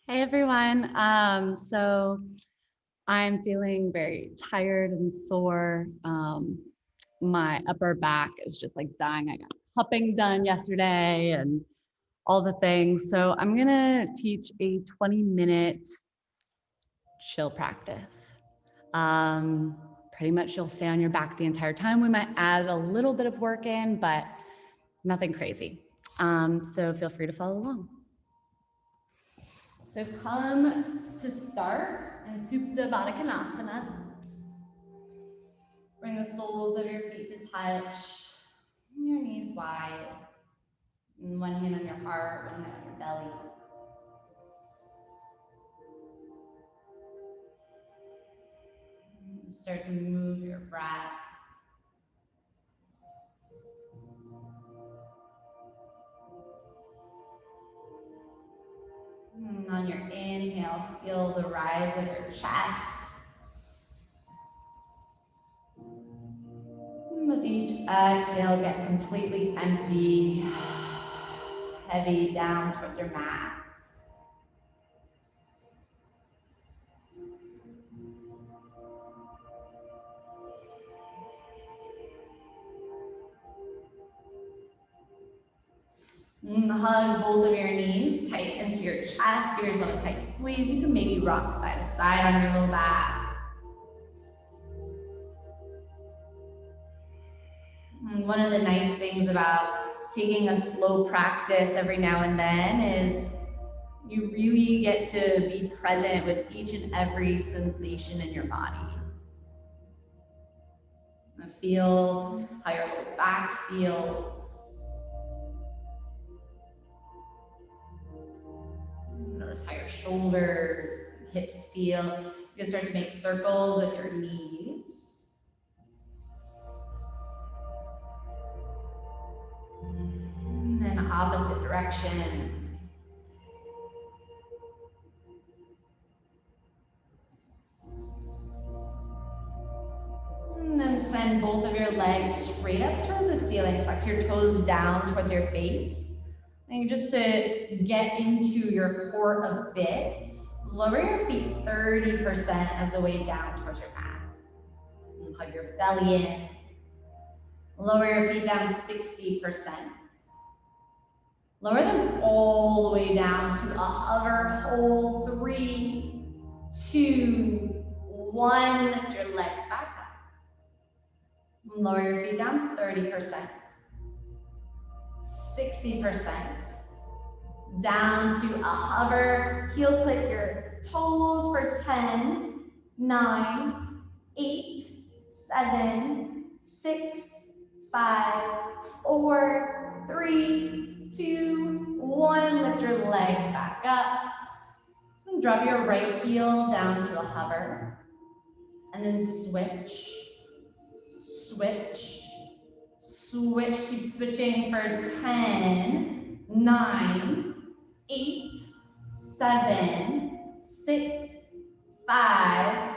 Hey everyone. So I'm feeling very tired and sore. My upper back is just like dying. I got cupping done yesterday and all the things. So I'm gonna teach a 20-minute chill practice. Pretty much you'll stay on your back the entire time. We might add a little bit of work in, but nothing crazy. So feel free to follow along. So come to start in Supta Baddha Konasana. Bring the soles of your feet to touch, your knees wide. One hand on your heart, one hand on your belly. Start to move your breath. And on your inhale, feel the rise of your chest. And with each exhale, get completely empty, heavy down towards your mat. And hug both of your knees tight into your chest. Here's on a tight squeeze. You can maybe rock side to side on your low back. And one of the nice things about taking a slow practice every now and then is you really get to be present with each and every sensation in your body. And feel how your low back feels. Notice how your shoulders, hips feel. You can start to make circles with your knees. And then opposite direction. And then send both of your legs straight up towards the ceiling. Flex your toes down towards your face. And just to get into your core a bit, lower your feet 30% of the way down towards your mat. And hug your belly in. Lower your feet down 60%. Lower them all the way down to a hover hold. 3, 2, 1. Lift your legs back up. Lower your feet down 30%. 60%. Down to a hover. Heel click your toes for 10, 9, 8, 7, 6, 5, 4, 3, 2, 1. Lift your legs back up. And drop your right heel down to a hover. And then switch. Switch. Switch. Keep switching for 10, 9, 8, 7, 6, 5,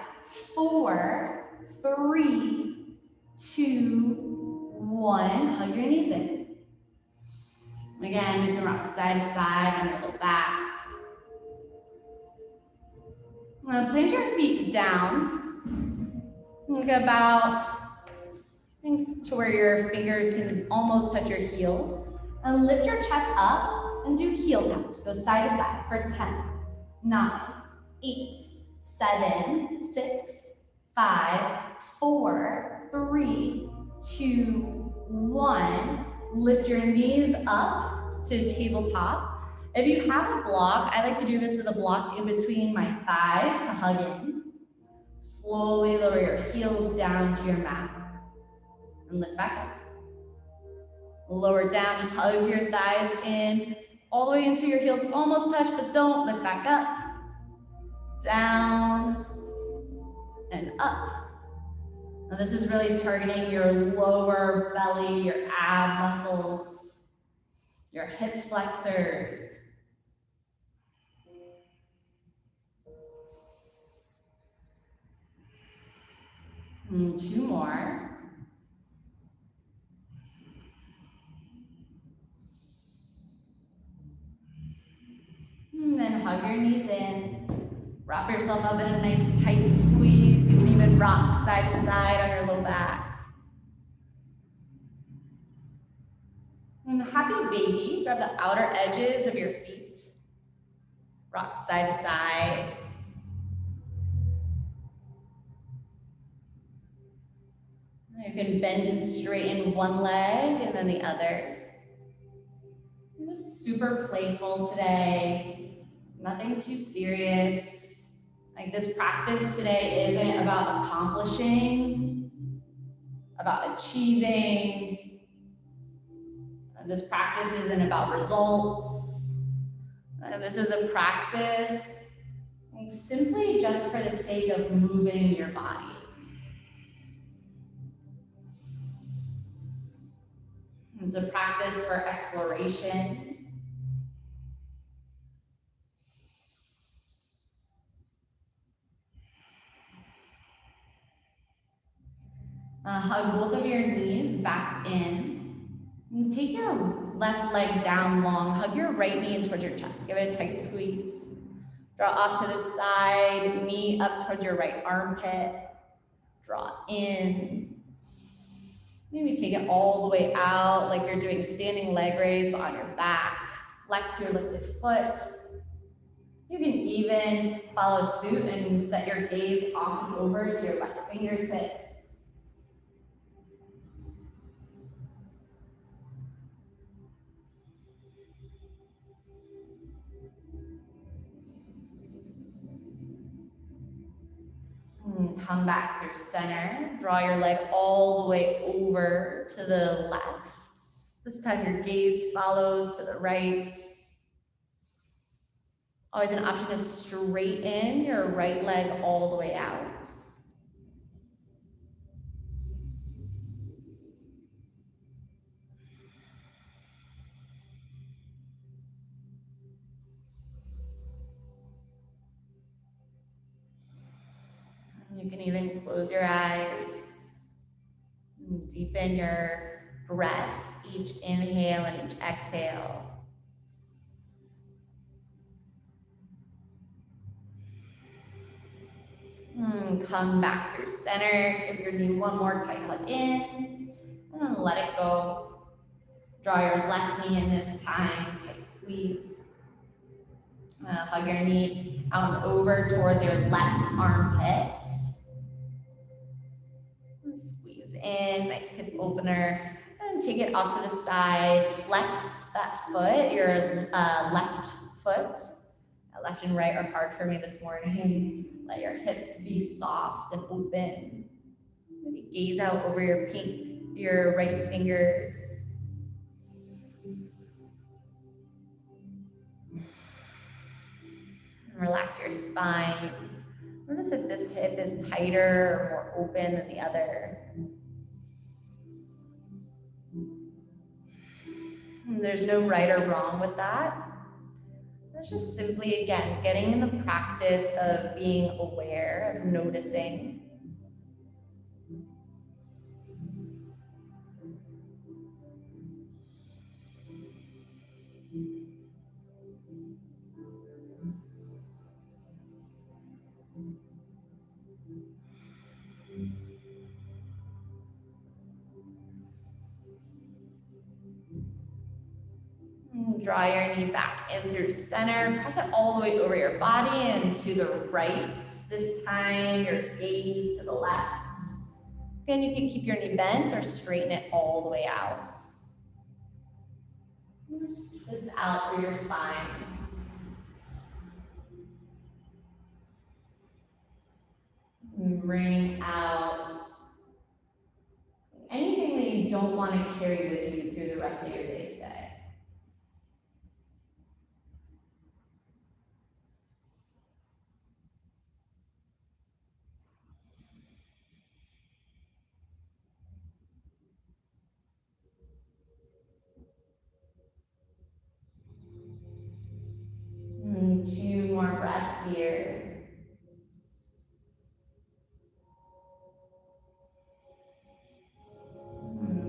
4, 3, 2, 1. Hug your knees in. Again, you can rock side to side on your low back. Now plant your feet down. Look about to where your fingers can almost touch your heels. And lift your chest up and do heel taps. Go side to side for 10, 9, 8, 7, 6, 5, 4, 3, 2, 1. Lift your knees up to tabletop. If you have a block, I like to do this with a block in between my thighs to hug in. Slowly lower your heels down to your mat. And lift back up. Lower down, hug your thighs in, all the way into your heels, almost touch, but don't. Lift back up. Down and up. Now this is really targeting your lower belly, your ab muscles, your hip flexors. And 2 more. And then hug your knees in. Wrap yourself up in a nice tight squeeze. You can even rock side to side on your low back. And happy baby, grab the outer edges of your feet. Rock side to side. You can bend and straighten one leg and then the other. You're just super playful today. Nothing too serious. Like this practice today isn't about accomplishing, about achieving. This practice isn't about results. This is a practice simply just for the sake of moving your body. It's a practice for exploration. Hug both of your knees back in. And take your left leg down long. Hug your right knee in towards your chest. Give it a tight squeeze. Draw off to the side, knee up towards your right armpit. Draw in. Maybe take it all the way out like you're doing standing leg raise but on your back. Flex your lifted foot. You can even follow suit and set your gaze off and over to your left fingertips. Come back through center. Draw your leg all the way over to the left. This time your gaze follows to the right. Always an option to straighten your right leg all the way out. You can even close your eyes. Deepen your breaths, each inhale and each exhale. Come back through center. Give your knee one more tight hug in. And then let it go. Draw your left knee in this time. Tight squeeze. Hug your knee out and over towards your left armpit. Squeeze in, nice hip opener. And take it off to the side. Flex that foot, your left foot. Left and right are hard for me this morning. Let your hips be soft and open. Maybe gaze out over your right fingers. And relax your spine. Notice if this hip is tighter or more open than the other. And there's no right or wrong with that. It's just simply, again, getting in the practice of being aware, of noticing. Draw your knee back in through center. Press it all the way over your body and to the right. This time, your gaze to the left. Again, you can keep your knee bent or straighten it all the way out. Just twist out through your spine. And bring out anything that you don't want to carry with you through the rest of your day today. Two more breaths here.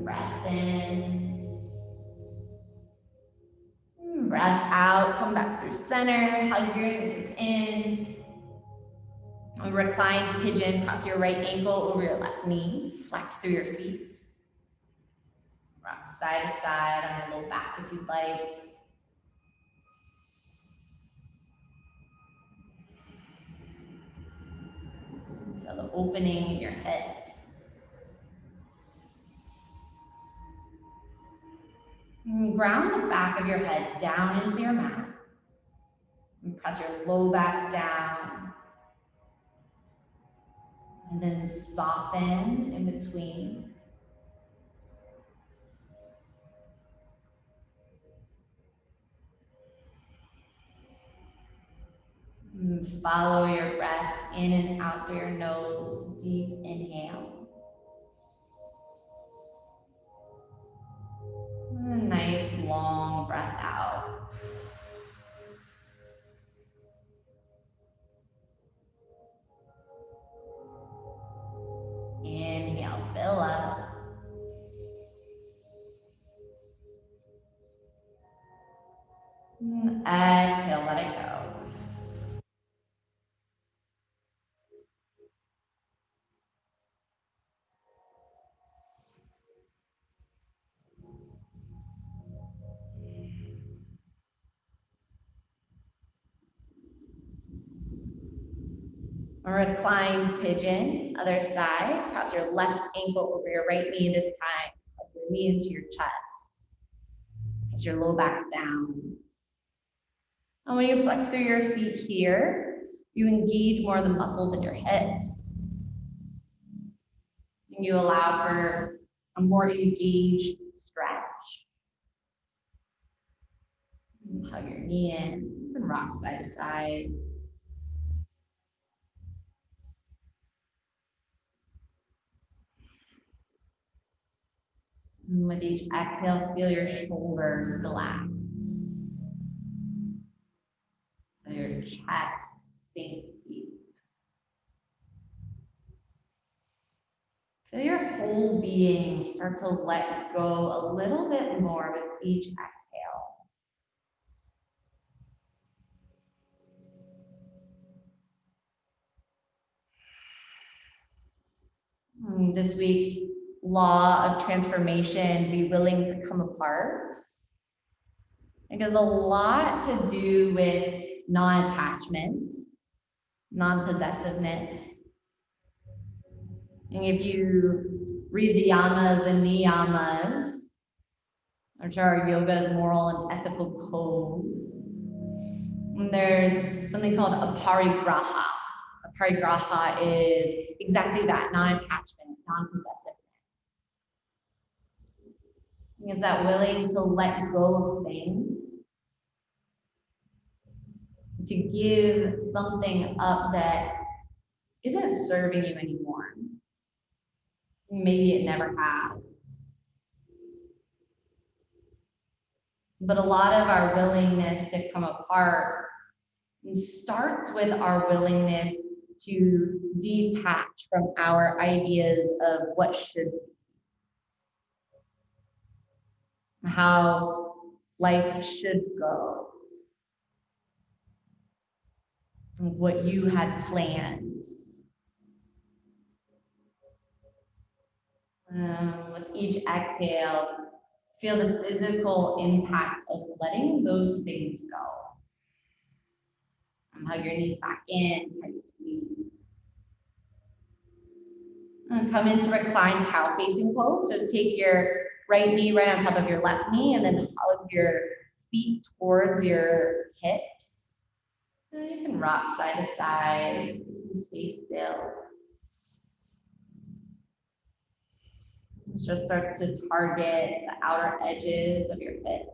Breath in. Breath out. Come back through center, hug your knees in. A reclined pigeon, cross your right ankle over your left knee, flex through your feet. Rock side to side on your low back if you'd like. Feel the opening in your hips. And ground the back of your head down into your mat. And press your low back down. And then soften in between. And follow your breath in and out through your nose. Deep inhale. And a nice long breath out. Inhale, fill up. And exhale, let it go. A reclined pigeon, other side. Cross your left ankle over your right knee this time. Hug your knee into your chest. Press your low back down. And when you flex through your feet here, you engage more of the muscles in your hips. And you allow for a more engaged stretch. And hug your knee in and rock side to side. And with each exhale, feel your shoulders relax. Feel your chest sink deep. Feel your whole being start to let go a little bit more with each exhale. This week's law of transformation, be willing to come apart. It has a lot to do with non-attachment, non-possessiveness. And if you read the yamas and niyamas, which are yoga's moral and ethical code, there's something called aparigraha. Aparigraha is exactly that, non-attachment, non-possessiveness. It's that willing to let go of things, to give something up that isn't serving you anymore. Maybe it never has. But a lot of our willingness to come apart starts with our willingness to detach from our ideas of what should be, how life should go, what you had planned. With each exhale, feel the physical impact of letting those things go. Hug your knees back in, tight squeeze. And come into reclined cow facing pose. So take your right knee right on top of your left knee and then hug your feet towards your hips. And you can rock side to side, stay still. Just start to target the outer edges of your hips.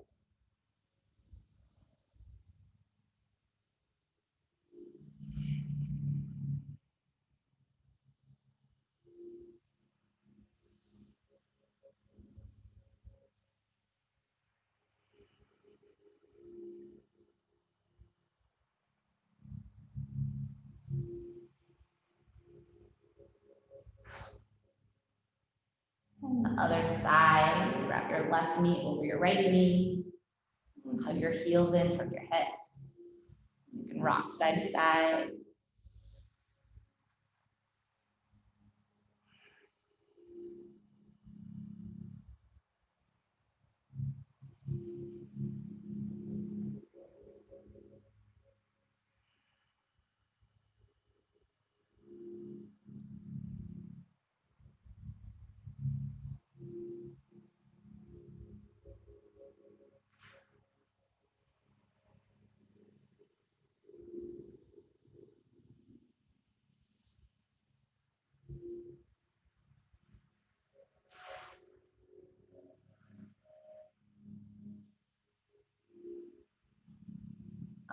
On the other side, wrap your left knee over your right knee. And hug your heels in from your hips. rock side to side.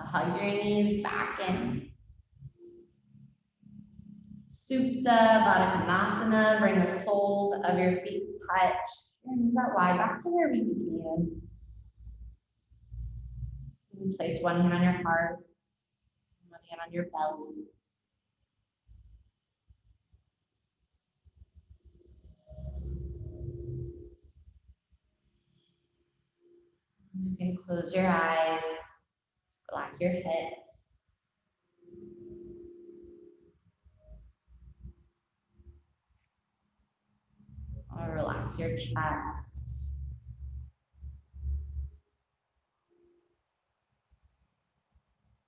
Hug your knees back in. Supta Baddha Konasana, bring the soles of your feet touch. And that wide back to where we began. And place one hand on your heart, one hand on your belly. You can close your eyes, relax your hips. Or relax your chest.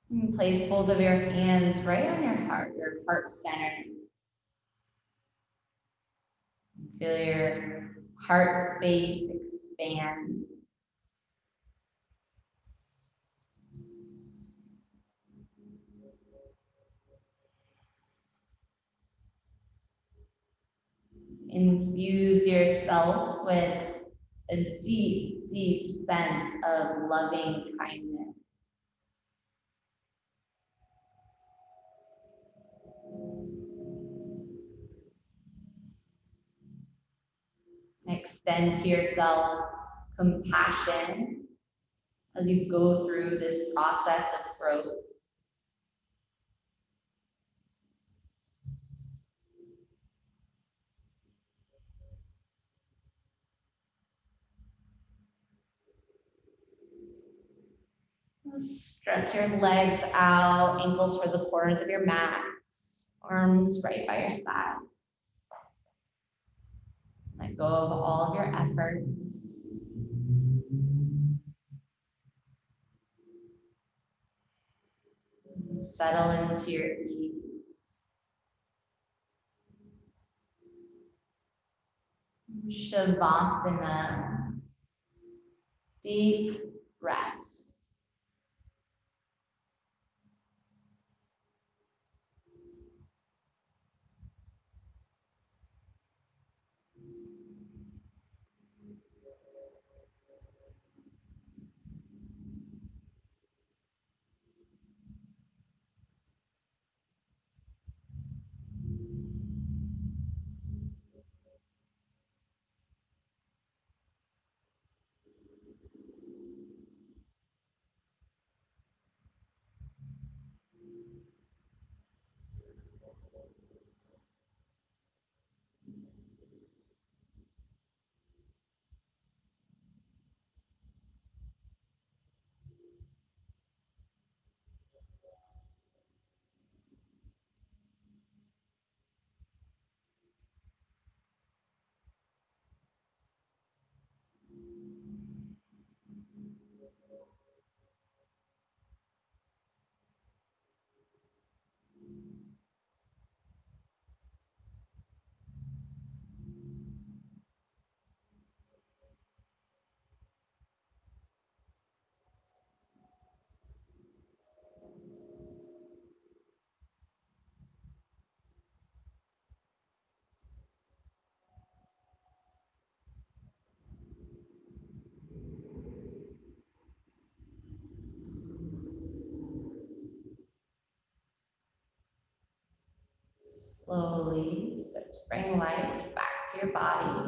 And place both of your hands right on your heart center. Feel your heart space expand. Infuse yourself with a deep, deep sense of loving kindness. Extend to yourself compassion as you go through this process of growth. Stretch your legs out, ankles towards the corners of your mat, arms right by your side. Let go of all of your efforts. Settle into your ease. Shavasana, deep rest. Slowly start to bring life back to your body.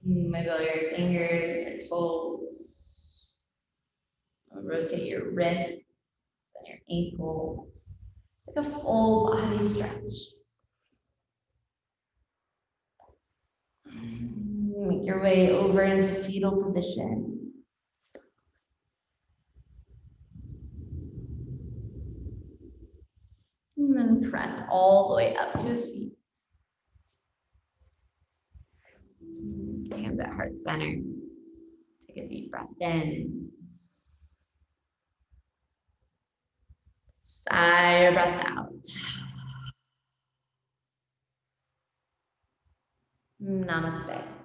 Wiggle your fingers, your toes. Rotate your wrists and your ankles. Take a full body stretch. Make your way over into fetal position. and press all the way up to a seat. Hands at heart center. Take a deep breath in. Sigh your breath out. Namaste.